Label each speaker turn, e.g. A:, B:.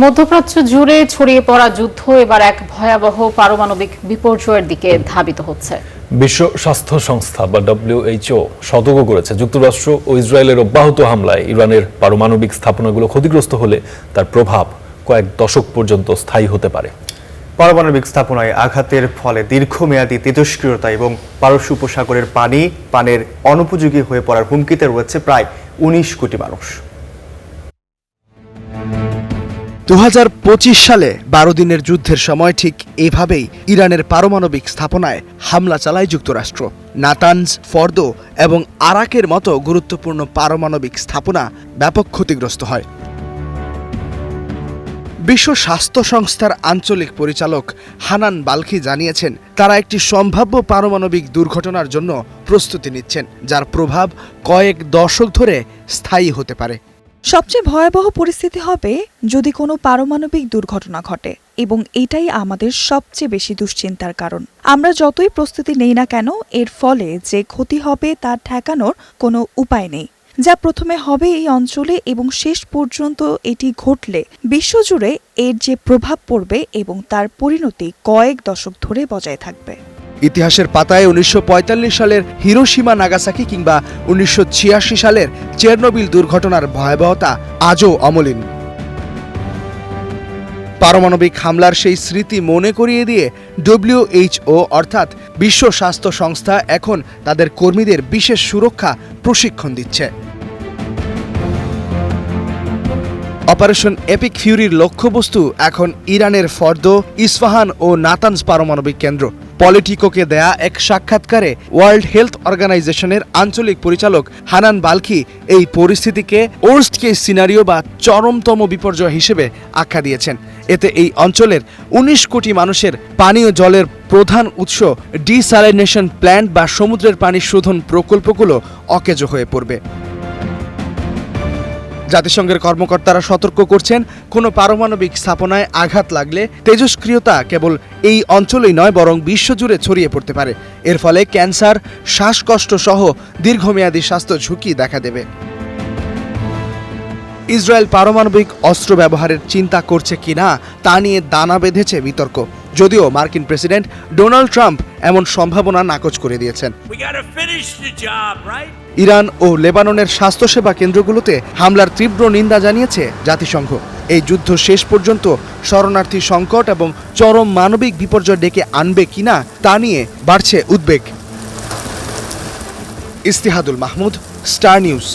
A: মধ্যপ্রাচ্য জুড়ে ছড়িয়ে পড়া যুদ্ধ এবার এক ভয়াবহ পারমাণবিক বিপর্যয়ের দিকে ধাবিত হচ্ছে।
B: বিশ্ব স্বাস্থ্য সংস্থা বা WHO সতর্ক করেছে, যুক্তরাষ্ট্র ও ইসরায়েলের অব্যাহত হামলায় ইরানের পারমাণবিক স্থাপনাগুলো ক্ষতিগ্রস্ত হলে তার প্রভাব কয়েক দশক পর্যন্ত স্থায়ী হতে পারে।
C: পারমাণবিক স্থাপনায় আঘাতের ফলে দীর্ঘমেয়াদী তেজস্ক্রিয়তা এবং পারস্য উপসাগরের পানের অনুপযোগী হয়ে পড়ার হুমকিতে রয়েছে প্রায় ১৯ কোটি মানুষ।
D: ২০২৫ সালে ১২ দিনের যুদ্ধের সময় ঠিক এভাবেই ইরানের পারমাণবিক স্থাপনায় হামলা চালায় যুক্তরাষ্ট্র। নাতানজ, ফর্দো এবং আরাকের মতো গুরুত্বপূর্ণ পারমাণবিক স্থাপনা ব্যাপক ক্ষতিগ্রস্ত হয়। বিশ্ব স্বাস্থ্য সংস্থার আঞ্চলিক পরিচালক হানান বালখি জানিয়েছেন, তারা একটি সম্ভাব্য পারমাণবিক দুর্ঘটনার জন্য প্রস্তুতি নিচ্ছেন, যার প্রভাব কয়েক দশক ধরে স্থায়ী হতে পারে।
E: সবচেয়ে ভয়াবহ পরিস্থিতি হবে যদি কোনো পারমাণবিক দুর্ঘটনা ঘটে, এবং এটাই আমাদের সবচেয়ে বেশি দুশ্চিন্তার কারণ। আমরা যতই প্রস্তুতি নেই না কেন, এর ফলে যে ক্ষতি হবে তা ঠেকানোর কোনো উপায় নেই। যা প্রথমে হবে এই অঞ্চলে এবং শেষ পর্যন্ত এটি ঘটলে বিশ্বজুড়ে এর যে প্রভাব পড়বে এবং তার পরিণতি কয়েক দশক ধরে বজায় থাকবে।
D: ইতিহাসের পাতায় ১৯৪৫ সালের হিরোশিমা, নাগাসাকি কিংবা ১৯৮৬ সালের চেরনোবিল দুর্ঘটনার ভয়াবহতা আজও অমলিন। পারমাণবিক হামলার সেই স্মৃতি মনে করিয়ে দিয়ে WHO অর্থাৎ বিশ্ব স্বাস্থ্য সংস্থা এখন তাদের কর্মীদের বিশেষ সুরক্ষা প্রশিক্ষণ দিচ্ছে। অপারেশন এপিক ফিউরির লক্ষ্যবস্তু এখন ইরানের ফর্দো, ইস্পাহান ও নাতানজ পারমাণবিক কেন্দ্র। পলিটিকোকে দেয়া এক সাক্ষাৎকারে ওয়ার্ল্ড হেলথ অর্গানাইজেশনের আঞ্চলিক পরিচালক হানান বালখি এই পরিস্থিতিকে ওয়ার্স্ট কেস সিনারিও বা চরমতম বিপর্যয় হিসেবে আখ্যা দিয়েছেন। এতে এই অঞ্চলের ১৯ কোটি মানুষের পানীয় জলের প্রধান উৎস ডিস্যালিনেশন প্ল্যান্ট বা সমুদ্রের পানি শোধন প্রকল্পগুলো অকেজো হয়ে পড়বে। জাতিসংঘের কর্মকর্তারা সতর্ক করছেন, কোনো পারমাণবিক স্থাপনায় আঘাত লাগলে তেজস্ক্রিয়তা কেবল এই অঞ্চলেই নয়, বরং বিশ্বজুড়ে ছড়িয়ে পড়তে পারে। এর ফলে ক্যান্সার, শ্বাসকষ্ট সহ দীর্ঘমেয়াদী স্বাস্থ্য ঝুঁকি দেখা দেবে। ইসরায়েল পারমাণবিক অস্ত্র ব্যবহারের চিন্তা করছে কিনা তা নিয়ে দানা বেঁধেছে বিতর্ক, যদিও মার্কিন প্রেসিডেন্ট ডোনাল্ড ট্রাম্প এমন সম্ভাবনা নাকচ করে দিয়েছেন। ইরান ও লেবাননের স্বাস্থ্যসেবা কেন্দ্রগুলোতে হামলার তীব্র নিন্দা জানিয়েছে জাতিসংঘ। এই যুদ্ধ শেষ পর্যন্ত শরণার্থী সংকট এবং চরম মানবিক বিপর্যয় ডেকে আনবে কিনা তা নিয়ে বাড়ছে উদ্বেগ। ইস্তিহাদুল মাহমুদ, স্টার নিউজ।